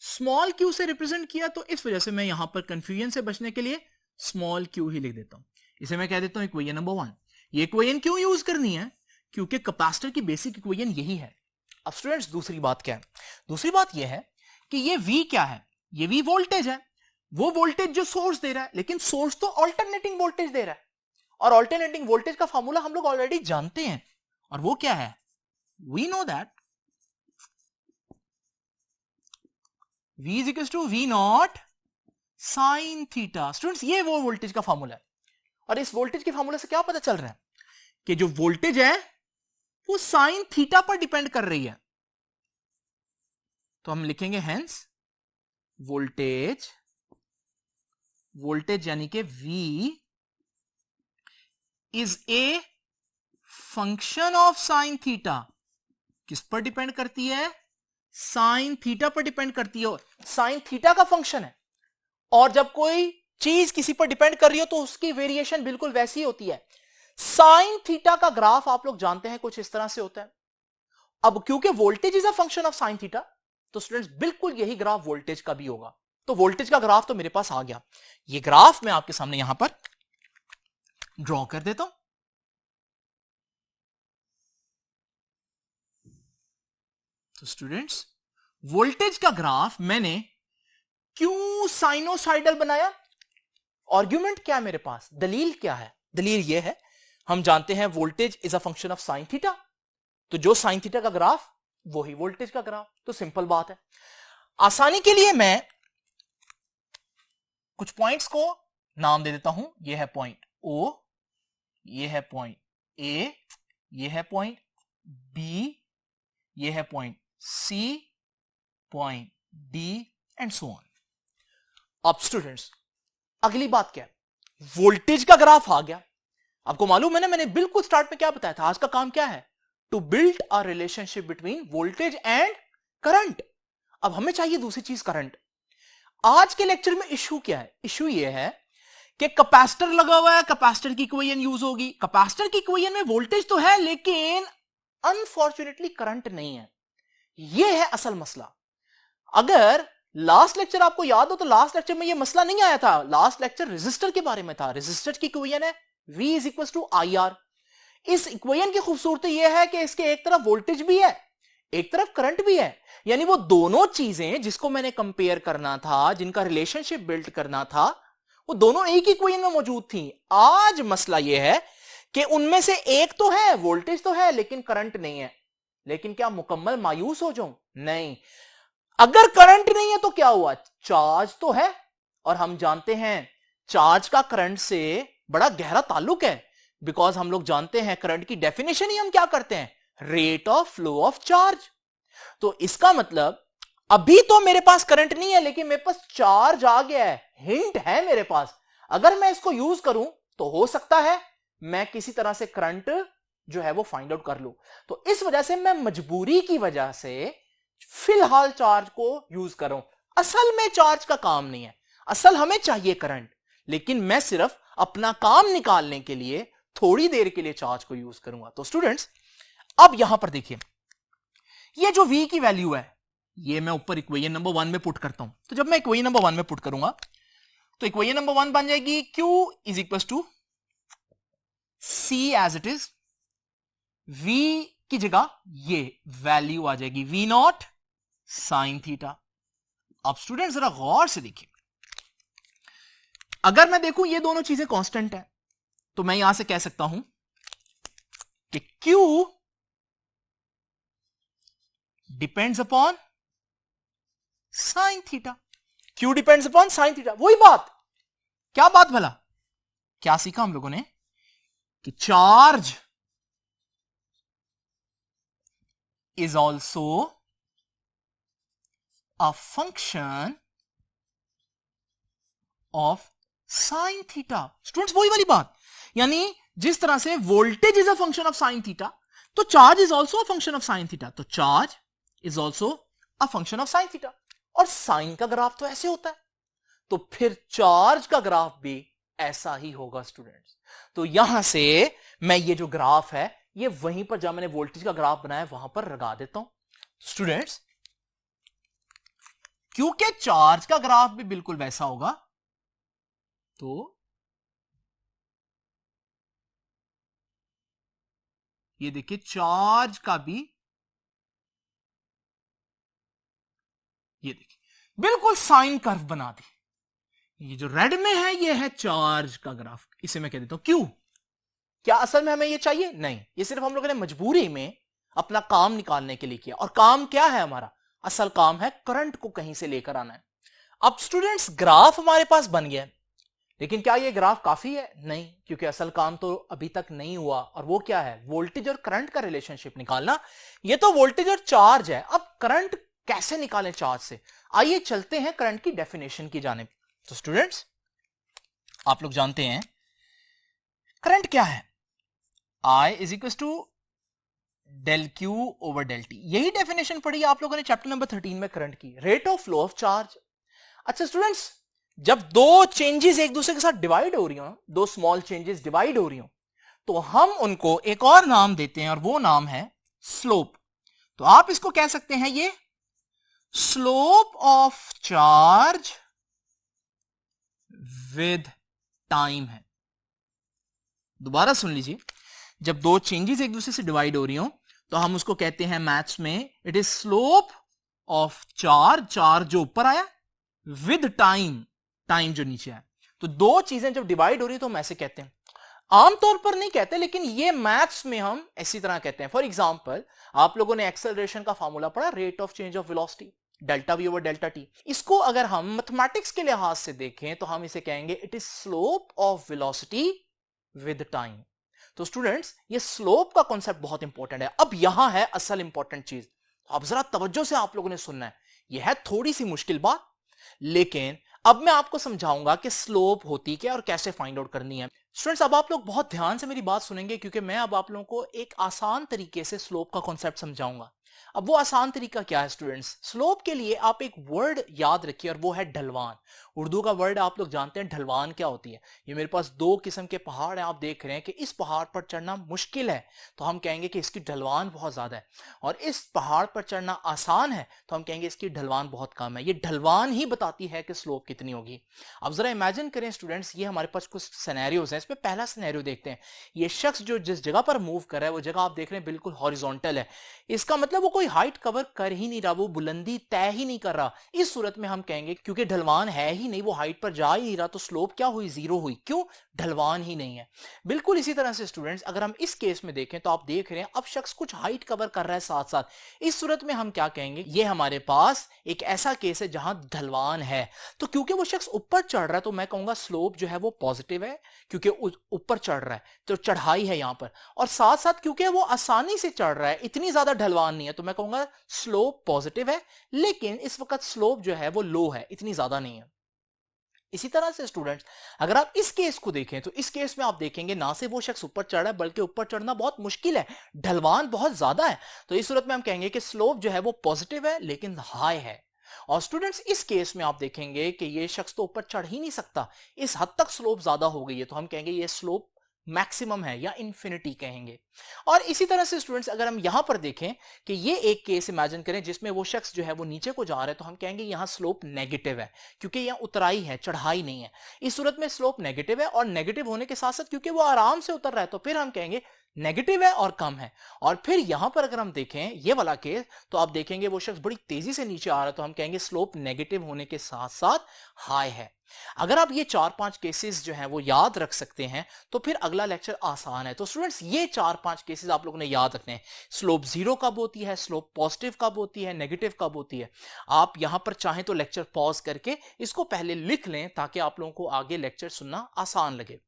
स्मॉल q से रिप्रेजेंट किया, तो इस वजह से मैं यहां पर कंफ्यूजन से बचने के लिए स्मॉल q ही लिख देता हूं। इसे मैं कह देता हूं इक्वेशन नंबर 1। ये इक्वेशन क्यों यूज करनी है? क्योंकि कैपेसिटर की बेसिक इक्वेशन यही है। अब स्टूडेंट्स दूसरी बात क्या है? दूसरी बात यह है कि ये V क्या है? ये V वोल्टेज है, वो वोल्टेज जो सोर्स दे रहा है, लेकिन सोर्स तो अल्टरनेटिंग वोल्टेज दे रहा है, और अल्टरनेटिंग वोल्टेज का फॉर्मूला हम लोग ऑलरेडी जानते हैं, और वो क्या है? We know that V is equal to V naught sine theta. Students ये वो वोल्टेज का फॉर्मूला है, और इस वोल्टेज के फॉर्मूले से क्या पता चल रहा है कि जो वोल्टेज है वो साइन थीटा पर डिपेंड कर रही है। तो हम लिखेंगे हेंस वोल्टेज, वोल्टेज यानी कि V is a function of sine theta. किस पर डिपेंड करती है? साइन थीटा पर डिपेंड करती है, साइन थीटा का फंक्शन है। और जब कोई चीज किसी पर डिपेंड कर रही हो तो उसकी वेरिएशन बिल्कुल वैसी होती है। साइन थीटा का ग्राफ आप लोग जानते हैं कुछ इस तरह से होता है। अब क्योंकि voltage is a function of sine theta, तो स्टूडेंट्स बिल्कुल यही ग्राफ वोल्टेज का भी होगा। तो वोल्टेज का ग्राफ तो मेरे पास आ गया, ये ग्राफ मैं आपके सामने यहां पर ड्रॉ कर देता हूं। तो स्टूडेंट्स वोल्टेज का ग्राफ मैंने क्यों साइनोसाइडल बनाया? आर्गुमेंट क्या है मेरे पास? दलील क्या है? दलील यह है, हम जानते हैं voltage is a function of sine theta, तो जो साइन थीटा का ग्राफ वही वोल्टेज का ग्राफ। तो सिंपल बात है, आसानी के लिए मैं कुछ पॉइंट्स को नाम दे देता हूं। यह है पॉइंट O, यह है पॉइंट A, यह है पॉइंट B, यह है point C, point D and so on. अब स्टूडेंट्स अगली बात क्या है? वोल्टेज का ग्राफ आ गया। आपको मालूम है ना, मैंने बिल्कुल स्टार्ट में क्या बताया था? आज का काम क्या है? To build a relationship between voltage and current. अब हमें चाहिए दूसरी चीज करंट। आज के लेक्चर में इश्यू क्या है? इश्यू ये है कि कैपेसिटर लगा हुआ है, कैपेसिटर की इक्वेशन यूज होगी। कैपेसिटर की इक्वेशन में वोल्टेज तो है लेकिन अनफॉर्चुनेटली करंट नहीं है। यह है असल मसला। अगर लास्ट लेक्चर आपको याद हो तो लास्ट लेक्चर में यह मसला नहीं आया था। लास्ट लेक्चर रेजिस्टर के बारे में था। रेजिस्टर की इक्वेशन है V is equal to IR। इस इक्वेशन की खूबसूरती यह है कि इसके एक तरफ वोल्टेज भी है, एक तरफ करंट भी है। यानी वो दोनों चीजें जिसको मैंने कंपेयर करना था, जिनका रिलेशनशिप बिल्ड करना था, वो दोनों एक ही इक्वेशन में मौजूद थी। आज मसला यह है कि उनमें से एक तो है, वोल्टेज तो है लेकिन करंट नहीं है। लेकिन क्या मुकम्मल मायूस हो जाऊं? नहीं। अगर करंट नहीं है तो क्या हुआ? चार्ज तो है, और हम जानते हैं चार्ज का करंट से बड़ा गहरा ताल्लुक है। बिकॉज हम लोग जानते हैं करंट की डेफिनेशन ही हम क्या करते हैं? Rate of flow of charge. तो इसका मतलब अभी तो मेरे पास करंट नहीं है लेकिन मेरे पास चार्ज आ गया है, हिंट है मेरे पास। अगर मैं इसको यूज करूं तो हो सकता है मैं किसी तरह से करंट जो है वो फाइंड आउट कर लूं। तो इस वजह से मैं मजबूरी की वजह से फिलहाल चार्ज को यूज करूं। असल में चार्ज का काम नहीं है, असल हमें चाहिए करंट, लेकिन मैं सिर्फ अपना काम निकालने के लिए थोड़ी देर के लिए चार्ज को यूज करूंगा। तो स्टूडेंट्स अब यहां पर देखिए, ये जो V की वैल्यू है ये मैं ऊपर इक्वेशन नंबर 1 में पुट करता हूं। तो जब मैं इक्वेशन नंबर 1 में पुट करूंगा तो इक्वेशन नंबर 1 बन जाएगी Q is equal to C as it is. V की जगह ये वैल्यू आ जाएगी V नॉट साइन थीटा। अब स्टूडेंट जरा गौर से देखिए, अगर मैं देखूं ये दोनों चीजें कांस्टेंट है तो मैं यहां से कह सकता हूं कि Q depends upon sine theta. Q depends upon sine theta. वही बात, क्या बात भला, क्या सीखा हम लोगों ने कि charge is also a function of sine theta. Students वही वाली बात, यानी जिस तरह से voltage is a function of sine theta तो charge is also a function of sine theta. तो charge is also a function of sine theta. और साइन का ग्राफ तो ऐसे होता है, तो फिर चार्ज का ग्राफ भी ऐसा ही होगा स्टूडेंट्स। तो यहां से मैं ये जो ग्राफ है ये वहीं पर जहां मैंने वोल्टेज का ग्राफ बनाया वहां पर लगा देता हूं स्टूडेंट्स। क्योंकि चार्ज का ग्राफ भी बिल्कुल वैसा होगा तो ये देखिए चार्ज का भी, ये देखिए बिल्कुल साइन कर्व बना दी। ये जो रेड में है ये है चार्ज का ग्राफ, इसे मैं कह देता हूं क्यों। क्या असल में हमें ये चाहिए? नहीं, ये सिर्फ हम लोगों ने मजबूरी में अपना काम निकालने के लिए किया। और काम क्या है हमारा? असल काम है करंट को कहीं से लेकर आना है। अब स्टूडेंट्स ग्राफ हमारे पास बन गया, लेकिन क्या ये ग्राफ काफी है? नहीं, क्योंकि असल काम तो अभी तक नहीं हुआ। और वो क्या है? वोल्टेज और करंट का रिलेशनशिप निकालना। ये तो वोल्टेज और चार्ज है, अब करंट कैसे निकालें चार्ज से? आइए चलते हैं करंट की डेफिनेशन की जानिब। तो स्टूडेंट्स आप लोग जानते हैं करंट क्या है? I is equal to del Q over del T. यही डेफिनेशन पढ़ी आप लोगों ने चैप्टर नंबर 13 में करंट की, rate of flow of charge. अच्छा स्टूडेंट्स, जब दो चेंजेस एक दूसरे के साथ डिवाइड हो रही हो, दो स्मॉल चेंजेस डिवाइड हो रही हो, तो हम उनको एक और नाम देते हैं और वो नाम है स्लोप। तो आप इसको कह सकते हैं ये slope of charge with time है। दोबारा सुन लीजिए, जब दो चेंजेस एक दूसरे से डिवाइड हो रही हो तो हम उसको कहते हैं मैथ्स में it is slope of charge, charge जो ऊपर आया, विद टाइम, टाइम जो नीचे आया। तो दो चीजें जब डिवाइड हो रही है तो हम ऐसे कहते हैं। आमतौर पर नहीं कहते, लेकिन ये मैथ्स में हम इसी तरह कहते हैं। फॉर एग्जांपल आप लोगों ने एक्सेलरेशन का फॉर्मूला पढ़ा, rate of change of velocity, delta we over delta T. इसको अगर हम मैथमेटिक्स के लिहाज से देखें तो हम इसे कहेंगे it is slope of velocity with time. तो स्टूडेंट्स ये स्लोप का कॉन्सेप्ट बहुत इंपॉर्टेंट है। अब यहां है असल इंपॉर्टेंट चीज, अब जरा तवज्जो से आप लोगों ने सुनना है। यह है थोड़ी सी मुश्किल बात, लेकिन अब मैं आपको समझाऊंगा कि स्लोप होती क्या और कैसे फाइंड आउट करनी है। स्टूडेंट्स अब आप लोग बहुत ध्यान से मेरी बात सुनेंगे, क्योंकि मैं अब आप लोगों को एक आसान तरीके से स्लोप का कॉन्सेप्ट समझाऊंगा। अब वो आसान तरीका क्या है स्टूडेंट्स, स्लोप के लिए आप एक वर्ड याद रखिए और वो है ढलवान। उर्दू का वर्ड आप लोग जानते हैं ढलवान क्या होती है। ये मेरे पास दो किस्म के पहाड़ हैं, आप देख रहे हैं कि इस पहाड़ पर चढ़ना मुश्किल है तो हम कहेंगे कि इसकी ढलवान बहुत ज्यादा है, और इस पहाड़ पर चढ़ना आसान है तो हम कहेंगे इसकी ढलवान बहुत कम है। ये ढलवान ही बताती है कि स्लोप कितनी होगी। अब जरा इमेजिन करें स्टूडेंट्स, ये हमारे पास कुछ सिनेरियोज हैं। इसमें पहला सिनेरियो देखते हैं, ये शख्स जो जिस जगह पर मूव कर रहा है वो जगह आप देख रहे हैं बिल्कुल हॉरिजॉन्टल है। इसका मतलब वो कोई हाइट कवर कर ही नहीं रहा, वो बुलंदी तय ही नहीं कर रहा। इस सूरत में हम कहेंगे क्योंकि ढलवान है ही नहीं, वो हाइट पर जा ही नहीं रहा, तो स्लोप क्या हुई, जीरो हुई। क्यों, ढलवान ही नहीं है। बिल्कुल इसी तरह से स्टूडेंट्स अगर हम इस केस में देखें तो आप देख रहे हैं अब शख्स कुछ हाइट कवर कर रहा है साथ साथ। इस सूरत में हम क्या कहेंगे, ये हमारे पास एक ऐसा केस है जहां ढलवान है। तो क्योंकि वो शख्स ऊपर चढ़ रहा है तो मैं कहूंगा स्लोप जो है वो पॉजिटिव है, क्योंकि ऊपर चढ़ रहा है तो चढ़ाई है यहां पर। और साथ साथ क्योंकि वो आसानी से चढ़ रहा है, इतनी ज्यादा ढलवान नहीं है, तो मैं कहूंगा स्लोप पॉजिटिव है। लेकिन इस वक्त स्लोप जो है वो लो है, इतनी ज्यादा नहीं है। इसी तरह से स्टूडेंट्स अगर आप इस केस को देखें तो इस केस में आप देखेंगे ना से वो शख्स ऊपर चढ़ रहा है बल्कि ऊपर चढ़ना बहुत मुश्किल है, ढलवान बहुत ज्यादा है। तो इस सूरत में हम कहेंगे कि स्लोप जो है वो पॉजिटिव है लेकिन हाई है। और स्टूडेंट्स इस केस में आप देखेंगे कि ये शख्स तो ऊपर चढ़ ही नहीं सकता, इस हद तक स्लोप ज्यादा हो गई है, तो हम कहेंगे ये स्लोप मैक्सिमम है या इंफिनिटी कहेंगे। और इसी तरह से स्टूडेंट्स अगर हम यहां पर देखें कि ये एक केस इमेजिन करें जिसमें वो शख्स जो है वो नीचे को जा रहा है, तो हम कहेंगे यहां स्लोप नेगेटिव है, क्योंकि यहां उतराई है, चढ़ाई नहीं है। इस सूरत में स्लोप नेगेटिव है, और नेगेटिव होने के साथ साथ क्योंकि वो आराम से उतर रहा है तो फिर हम कहेंगे नेगेटिव है और कम है। और फिर यहां पर अगर हम देखें ये वाला केस तो आप देखेंगे वो शख्स बड़ी तेजी से नीचे आ रहा है, तो हम कहेंगे स्लोप नेगेटिव होने के साथ साथ हाई है। अगर आप ये 4-5 केसेस जो हैं वो याद रख सकते हैं तो फिर अगला लेक्चर आसान है। तो स्टूडेंट्स ये 4-5 केसेस आप लोगों ने याद रखने हैं। स्लोप जीरो कब होती है, स्लोप पॉजिटिव कब होती है, नेगेटिव कब होती है। आप यहां पर चाहें तो लेक्चर पॉज करके इसको पहले लिख लें ताकि आप लोगों को आगे लेक्चर सुनना आसान लगे।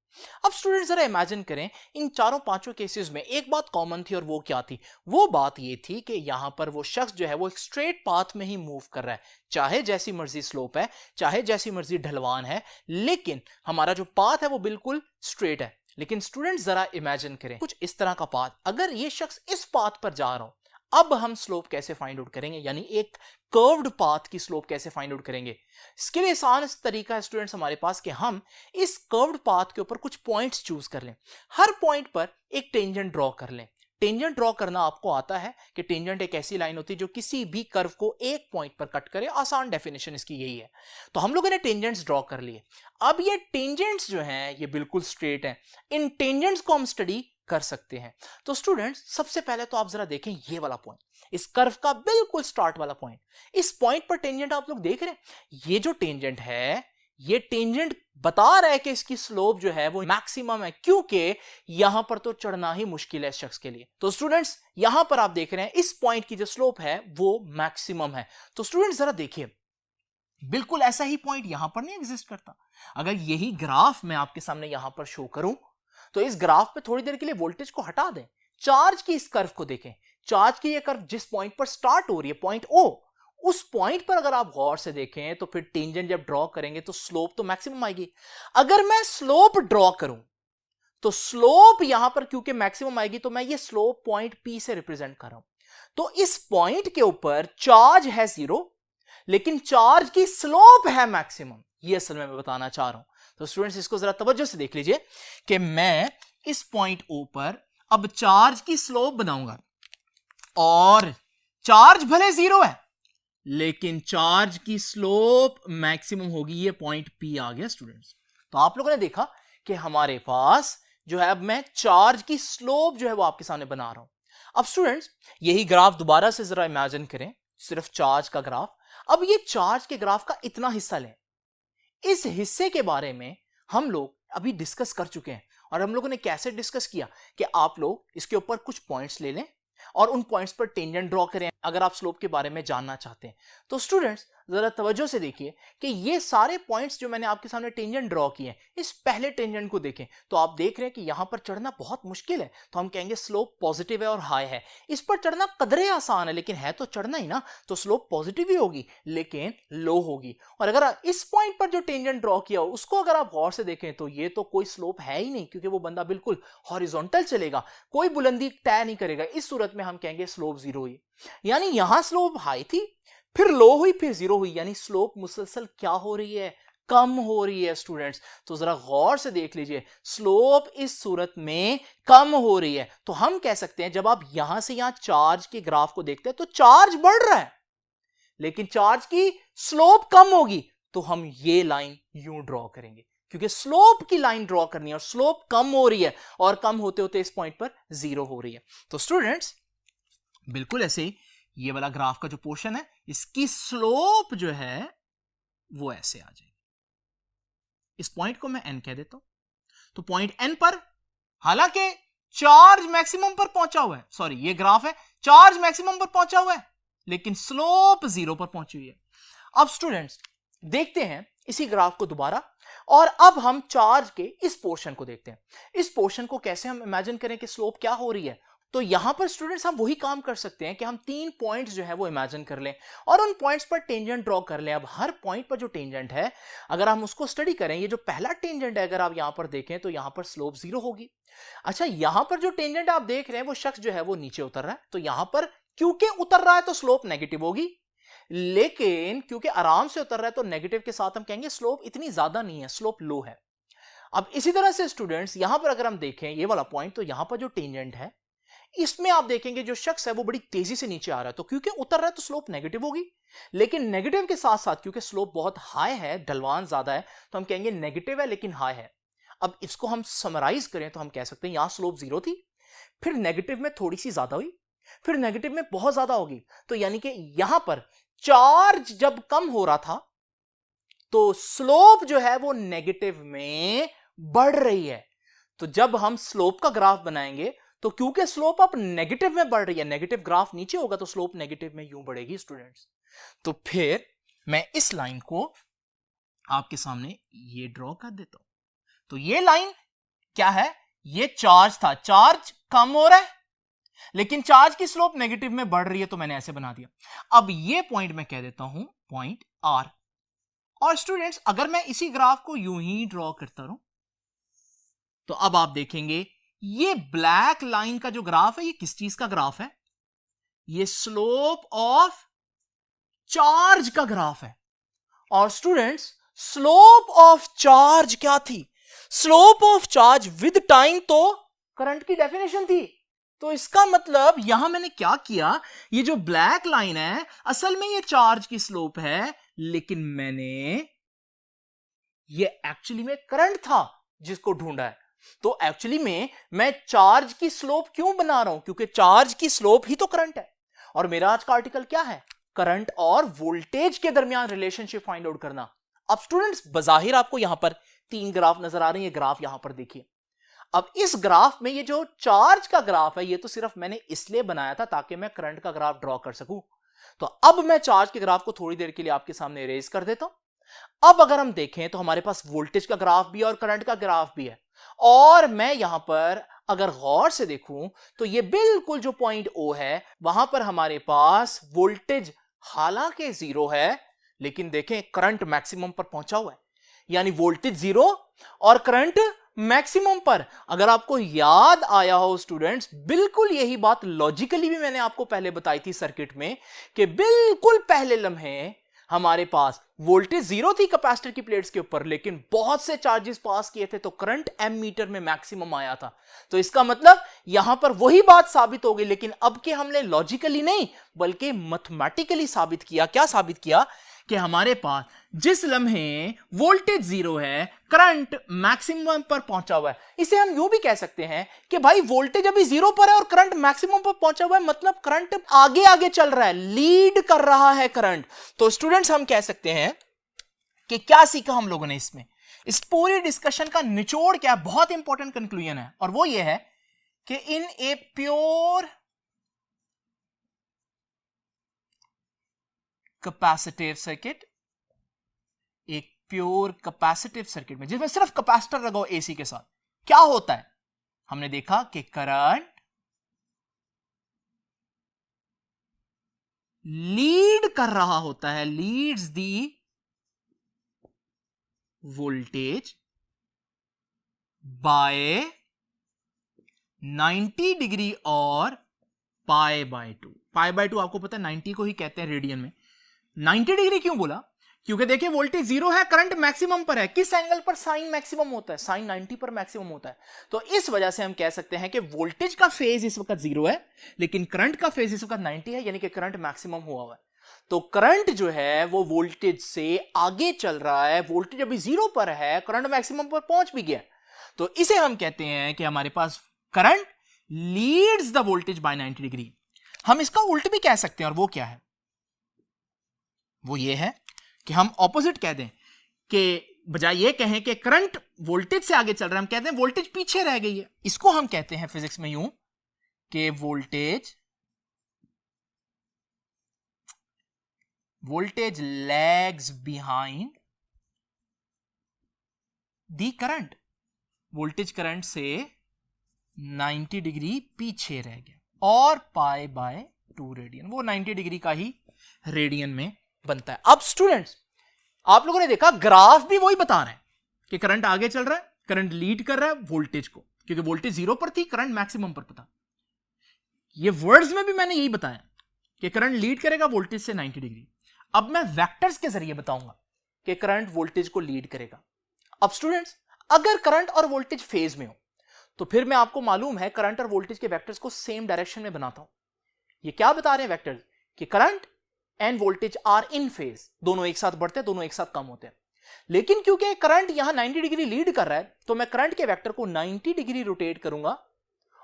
अब स्टूडेंट जरा इमेजिन करें इन 4-5 केसेस में एक बात कॉमन थी, और वो क्या थी, वो बात ये थी कि यहां पर वो शख्स जो है वो एक स्ट्रेट पाथ में ही मूव कर रहा है, चाहे जैसी मर्जी स्लोप है, चाहे जैसी मर्जी ढलवान है, लेकिन हमारा जो पाथ है वो बिल्कुल स्ट्रेट है। लेकिन स्टूडेंट जरा इमेजिन करें कुछ इस तरह का पाथ, अगर ये शख्स इस पाथ पर जा रहा हो, अब हम स्लोप कैसे फाइंड आउट करेंगे, यानी एक कर्व्ड पाथ की स्लोप कैसे फाइंड आउट करेंगे। इसके लिए आसान तरीका है स्टूडेंट्स हमारे पास कि हम इस कर्व्ड पाथ के ऊपर कुछ पॉइंट्स चूज कर लें, हर पॉइंट पर एक टेंजेंट ड्रॉ कर लें। टेंजेंट ड्रॉ करना आपको आता है कि टेंजेंट एक ऐसी लाइन होती है जो किसी भी कर्व को एक पॉइंट पर कट करे, आसान डेफिनेशन इसकी यही है। तो हम लोगों ने टेंजेंट्स ड्रॉ कर लिए। अब ये टेंजेंट्स जो हैं ये बिल्कुल स्ट्रेट हैं, इन टेंजेंट्स को हम स्टडी कर सकते हैं। तो स्टूडेंट्स सबसे पहले तो आप जरा देखें ये वाला पॉइंट, इस कर्व का बिल्कुल स्टार्ट वाला पॉइंट। इस पॉइंट पर टेंजेंट आप लोग देख रहे हैं, ये जो टेंजेंट है ये टेंजेंट बता रहा है कि इसकी स्लोप जो है वो मैक्सिमम है, क्योंकि यहां पर तो चढ़ना ही मुश्किल है इस शख्स के लिए। तो स्टूडेंट्स यहां पर आप देख रहे हैं इस पॉइंट की जो स्लोप है वो मैक्सिमम है। तो स्टूडेंट्स जरा देखिए बिल्कुल ऐसा ही पॉइंट यहां पर नहीं एग्जिस्ट करता। अगर यही ग्राफ मैं आपके सामने यहां पर शो करूं तो इस ग्राफ पे थोड़ी देर के लिए वोल्टेज को हटा दें, चार्ज की इस कर्व को देखें। चार्ज की ये कर्व जिस पॉइंट पर स्टार्ट हो रही है, पॉइंट ओ, उस पॉइंट पर अगर आप गौर से देखें तो फिर टेंजेंट जब ड्रॉ करेंगे तो स्लोप तो मैक्सिमम आएगी। अगर मैं स्लोप ड्रॉ करूं तो स्लोप यहां पर क्योंकि मैक्सिमम आएगी तो मैं ये स्लोप पॉइंट पी से रिप्रेजेंट कर रहा हूं। तो इस पॉइंट के ऊपर चार्ज है जीरो, लेकिन चार्ज की स्लोप है मैक्सिमम। ये असल में मैं बताना चाह रहा हूं। तो स्टूडेंट्स इसको जरा तवज्जो से देख लीजिए कि मैं इस पॉइंट ओ पर अब चार्ज की स्लोप बनाऊंगा, और चार्ज भले जीरो है लेकिन चार्ज की स्लोप मैक्सिमम होगी। ये पॉइंट पी आ गया स्टूडेंट्स। तो आप लोगों ने देखा कि हमारे पास जो है अब मैं चार्ज की स्लोप जो है वो आपके सामने बना रहा हूं। अब स्टूडेंट्स यही ग्राफ दोबारा से जरा इमेजिन करें, सिर्फ चार्ज का ग्राफ। अब ये चार्ज के ग्राफ का इतना हिस्सा लें, इस हिस्से के बारे में हम लोग अभी डिस्कस कर चुके हैं, और हम लोगों ने कैसे डिस्कस किया कि आप लोग इसके ऊपर कुछ पॉइंट्स ले लें और उन पॉइंट्स पर टेंजेंट ड्रॉ करें अगर आप स्लोप के बारे में जानना चाहते हैं। तो स्टूडेंट्स जरा तवज्जो से देखिए कि ये सारे पॉइंट्स जो मैंने आपके सामने टेंजेंट ड्रॉ किए हैं, इस पहले टेंजेंट को देखें तो आप देख रहे हैं कि यहां पर चढ़ना बहुत मुश्किल है, तो हम कहेंगे स्लोप पॉजिटिव है और हाई है। इस पर चढ़ना कदरे आसान है, लेकिन है तो चढ़ना ही ना, तो स्लोप पॉजिटिव ही होगी लेकिन लो होगी। और अगर इस पॉइंट पर जो टेंजेंट ड्रॉ किया हो उसको अगर आप गौर से देखें तो ये तो कोई स्लोप है ही नहीं, क्योंकि वो बंदा बिल्कुल हॉरिजॉन्टल चलेगा, कोई बुलंदी तय नहीं करेगा। इस सूरत में हम कहेंगे स्लोप जीरो हुई। यानी यहां स्लोप हाई थी, फिर लो हुई, फिर जीरो हुई, यानी स्लोप मुसलसल क्या हो रही है, कम हो रही है स्टूडेंट्स। तो जरा गौर से देख लीजिए, स्लोप इस सूरत में कम हो रही है। तो हम कह सकते हैं जब आप यहां से यहां चार्ज के ग्राफ को देखते हैं तो चार्ज बढ़ रहा है, लेकिन चार्ज की स्लोप कम होगी, तो हम ये लाइन यूं ड्रॉ करेंगे, क्योंकि स्लोप की लाइन ड्रॉ करनी है और स्लोप कम हो रही है, और कम होते होते इस पॉइंट पर जीरो हो रही है। तो स्टूडेंट्स बिल्कुल ऐसे ही ये वाला ग्राफ का जो पोर्शन है, इसकी स्लोप जो है वो ऐसे आ जाएगी। इस पॉइंट को मैं एन कह देता हूं, तो पॉइंट एन पर हालांकि चार्ज मैक्सिमम पर पहुंचा हुआ है, सॉरी ये ग्राफ है, चार्ज मैक्सिमम पर पहुंचा हुआ है, लेकिन स्लोप जीरो पर पहुंची हुई है। अब स्टूडेंट्स देखते हैं इसी ग्राफ को दोबारा, और अब हम चार्ज के इस पोर्शन को देखते हैं। इस पोर्शन को कैसे हम इमेजिन करें कि स्लोप क्या हो रही है। तो यहां पर स्टूडेंट्स हम वही काम कर सकते हैं कि हम 3 पॉइंट्स जो है वो इमेजिन कर लें और उन पॉइंट्स पर टेंजेंट ड्रॉ कर लें। अब हर पॉइंट पर जो टेंजेंट है, अगर हम उसको स्टडी करें, ये जो पहला टेंजेंट है अगर आप यहां पर देखें तो यहां पर स्लोप जीरो होगी। अच्छा, यहां पर जो टेंजेंट आप देख रहे हैं वो शख्स जो है वो नीचे उतर रहा है, तो यहां पर क्योंकि उतर रहा है तो स्लोप नेगेटिव होगी, लेकिन क्योंकि आराम से उतर रहा है तो नेगेटिव के साथ हम कहेंगे स्लोप इतनी ज्यादा नहीं है, स्लोप लो है। अब इसी तरह से स्टूडेंट्स यहां पर अगर हम देखें ये वाला पॉइंट, तो यहां पर जो टेंजेंट है इसमें आप देखेंगे जो शख्स है वो बड़ी तेजी से नीचे आ रहा है, तो क्योंकि उतर रहा है तो स्लोप नेगेटिव होगी, लेकिन नेगेटिव के साथ साथ क्योंकि स्लोप बहुत हाई है, ढलवान ज्यादा है, तो हम कहेंगे नेगेटिव है लेकिन हाई है। अब इसको हम समराइज करें तो हम कह सकते हैं यहां स्लोप जीरो थी, फिर नेगेटिव में थोड़ी सी ज्यादा हुई, फिर नेगेटिव में बहुत ज्यादा होगी, तो यानी कि यहां पर चार्ज जब कम हो रहा था तो स्लोप जो है वो नेगेटिव में बढ़ रही है। तो जब हम स्लोप का ग्राफ बनाएंगे तो क्योंकि स्लोप अब नेगेटिव में बढ़ रही है, नेगेटिव ग्राफ नीचे होगा तो स्लोप नेगेटिव में यूं बढ़ेगी स्टूडेंट्स। तो फिर मैं इस लाइन को आपके सामने ये ड्रॉ कर देता हूं। तो ये लाइन क्या है, ये चार्ज था, चार्ज कम हो रहा है लेकिन चार्ज की स्लोप नेगेटिव में बढ़ रही है, तो मैंने ऐसे बना दिया। अब ये पॉइंट मैं कह देता हूं पॉइंट आर। और स्टूडेंट्स अगर मैं इसी ग्राफ को यूं ही ड्रॉ करता रहूं तो अब आप देखेंगे ये ब्लैक लाइन का जो ग्राफ है ये किस चीज का ग्राफ है, ये स्लोप ऑफ चार्ज का ग्राफ है। और स्टूडेंट्स स्लोप ऑफ चार्ज क्या थी, slope of charge with time तो करंट की डेफिनेशन थी। तो इसका मतलब यहां मैंने क्या किया, ये जो ब्लैक लाइन है असल में ये चार्ज की स्लोप है, लेकिन मैंने ये एक्चुअली में करंट था जिसको ढूंढा है। तो एक्चुअली में मैं चार्ज की स्लोप क्यों बना रहा हूं, क्योंकि चार्ज की स्लोप ही तो करंट है, और मेरा आज का आर्टिकल क्या है, करंट और वोल्टेज के दरमियान रिलेशनशिप फाइंड आउट करना। अब स्टूडेंट्स बजाहिर आपको यहां पर 3 ग्राफ नजर आ रहे हैं, ये ग्राफ यहां पर देखिए। अब इस ग्राफ में ये जो चार्ज का ग्राफ है ये तो सिर्फ मैंने इसलिए बनाया था ताकि मैं करंट का ग्राफ ड्रॉ कर सकूं। तो अब मैं चार्ज के ग्राफ को थोड़ी देर के लिए आपके सामने इरेज कर देता हूं। अब अगर हम देखें तो हमारे पास वोल्टेज का ग्राफ भी है और करंट का ग्राफ भी है, और मैं यहां पर अगर गौर से देखूं तो ये बिल्कुल जो पॉइंट O है वहां पर हमारे पास वोल्टेज हालांकि जीरो है, लेकिन देखें करंट मैक्सिमम पर पहुंचा हुआ है, यानी वोल्टेज जीरो और करंट मैक्सिमम पर। अगर आपको याद आया हो स्टूडेंट्स, बिल्कुल यही बात लॉजिकली भी मैंने आपको पहले बताई थी सर्किट में, कि बिल्कुल पहले लम्हे हमारे पास वोल्टेज जीरो थी कैपेसिटर की प्लेट्स के ऊपर, लेकिन बहुत से चार्जेस पास किए थे तो करंट एमीटर में मैक्सिमम आया था। तो इसका मतलब यहां पर वही बात साबित हो गई, लेकिन अब के हमने लॉजिकली नहीं बल्कि मैथमेटिकली साबित किया। क्या साबित किया कि हमारे पास जिस लम्हे वोल्टेज जीरो है करंट मैक्सिमम पर पहुंचा हुआ है, इसे हम यूं भी कह सकते हैं कि भाई वोल्टेज अभी जीरो पर है और करंट मैक्सिमम पर पहुंचा हुआ है, मतलब करंट आगे आगे चल रहा है, लीड कर रहा है करंट। तो स्टूडेंट्स हम कह सकते हैं कि क्या सीखा हम लोगों ने इसमें, इस पूरी डिस्कशन का निचोड़ क्या है, बहुत इंपॉर्टेंट कंक्लूजन है, और वो ये है कि इन ए प्योर कैपेसिटिव सर्किट, एक प्योर कैपेसिटिव सर्किट में जिसमें सिर्फ कैपेसिटर लगाओ एसी के साथ, क्या होता है? हमने देखा कि करंट लीड कर रहा होता है, लीड्स दी वोल्टेज बाय 90 डिग्री और पाई बाय 2। पाई बाय 2 आपको पता है 90 को ही कहते हैं रेडियन में। 90 डिग्री क्यों बोला? क्योंकि देखिए वोल्टेज जीरो है, करंट मैक्सिमम पर है। किस एंगल पर साइन मैक्सिमम होता है? साइन 90 पर मैक्सिमम होता है। तो इस वजह से हम कह सकते हैं कि वोल्टेज का फेज इस वक्त जीरो है, लेकिन करंट का फेज इस वक्त 90 है, यानी कि करंट मैक्सिमम हुआ है। तो करंट जो है वो वोल्टेज से आगे चल रहा है, वोल्टेज अभी जीरो पर है, करंट मैक्सिमम पर पहुंच भी गया। तो इसे हम कहते हैं कि हमारे पास current leads the voltage by 90 degree. हम इसका उल्ट भी कह सकते हैं, और वो क्या है? वो ये है कि हम ऑपोजिट कह दें, कि बजाय ये कहें कि करंट वोल्टेज से आगे चल रहा है, हम कहते हैं वोल्टेज पीछे रह गई है। इसको हम कहते हैं फिजिक्स में यूं कि voltage lags behind the current. Voltage current से 90 डिग्री पीछे रह गया, और पाई बाय 2 रेडियन, वो 90 डिग्री का ही रेडियन में बनता है। अब स्टूडेंट्स, आप लोगों ने देखा ग्राफ भी वही बता रहे हैं कि करंट आगे चल रहा है, करंट लीड कर रहा है वोल्टेज को, क्योंकि वोल्टेज जीरो पर थी, करंट मैक्सिमम पर था। ये वर्ड्स में भी मैंने यही बताया कि करंट लीड करेगा वोल्टेज से 90 डिग्री। अब मैं वेक्टर्स के जरिए बताऊंगा कि करंट वोल्टेज को लीड करेगा। अब स्टूडेंट्स, अगर करंट और वोल्टेज फेज में हो तो फिर मैं आपको मालूम है करंट और वोल्टेज के वेक्टर्स को सेम डायरेक्शन में बनाता हूं। ये क्या बता रहे हैं वेक्टर्स? कि current and voltage are in phase, दोनों एक साथ बढ़ते हैं, दोनों एक साथ कम होते हैं। लेकिन क्योंकि करंट यहां 90 डिग्री लीड कर रहा है, तो मैं करंट के वेक्टर को 90 डिग्री रोटेट करूंगा,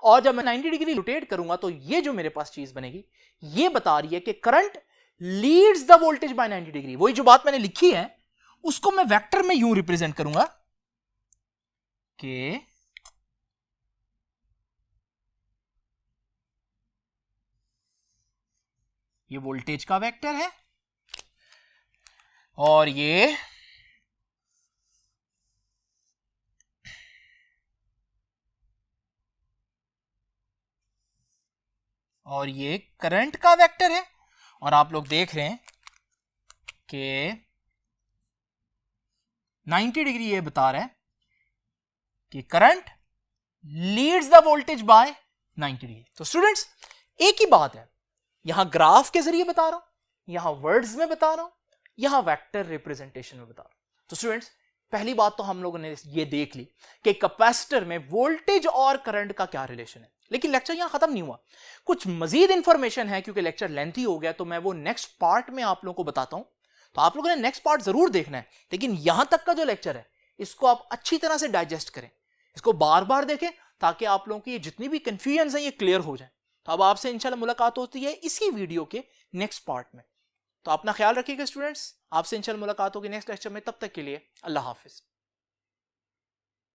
और जब मैं 90 डिग्री रोटेट करूंगा तो ये जो मेरे पास चीज बनेगी, ये बता रही है कि current leads the voltage by 90 degree. वही जो बात मैंने लिखी है उसको मैं वेक्टर में यूं रिप्रेजेंट करूंगा कि ये वोल्टेज का वेक्टर है, और ये करंट का वेक्टर है। और आप लोग देख रहे हैं कि 90 डिग्री ये बता रहा है कि current leads the voltage by 90 degree. तो स्टूडेंट्स, एक ही बात है, यहां ग्राफ के जरिए बता रहा हूं, यहां वर्ड्स में बता रहा हूं, यहां वेक्टर रिप्रेजेंटेशन में बता रहा हूं। तो स्टूडेंट्स, पहली बात तो हम लोगों ने ये देख ली कि कैपेसिटर में वोल्टेज और करंट का क्या रिलेशन है। लेकिन लेक्चर यहां खत्म नहीं हुआ, कुछ मजीद इंफॉर्मेशन है। क्योंकि लेक्चर लेंथी हो गया तो मैं वो नेक्स्ट पार्ट में आप लोगों को बताता हूं, तो आप लोगों ने नेक्स्ट पार्ट जरूर देखना है। लेकिन यहां तक का जो लेक्चर है इसको आप अच्छी तरह से डाइजेस्ट करें, इसको बार बार देखें, ताकि आप लोगों की जितनी भी कंफ्यूजन है ये क्लियर हो जाए। तो अब आपसे इंशाल्लाह मुलाकात होती है इसी वीडियो के नेक्स्ट पार्ट में। तो अपना ख्याल रखिएगा स्टूडेंट्स, आपसे इंशाल्लाह मुलाकात होगी नेक्स्ट लेक्चर में। तब तक के लिए अल्लाह हाफिज।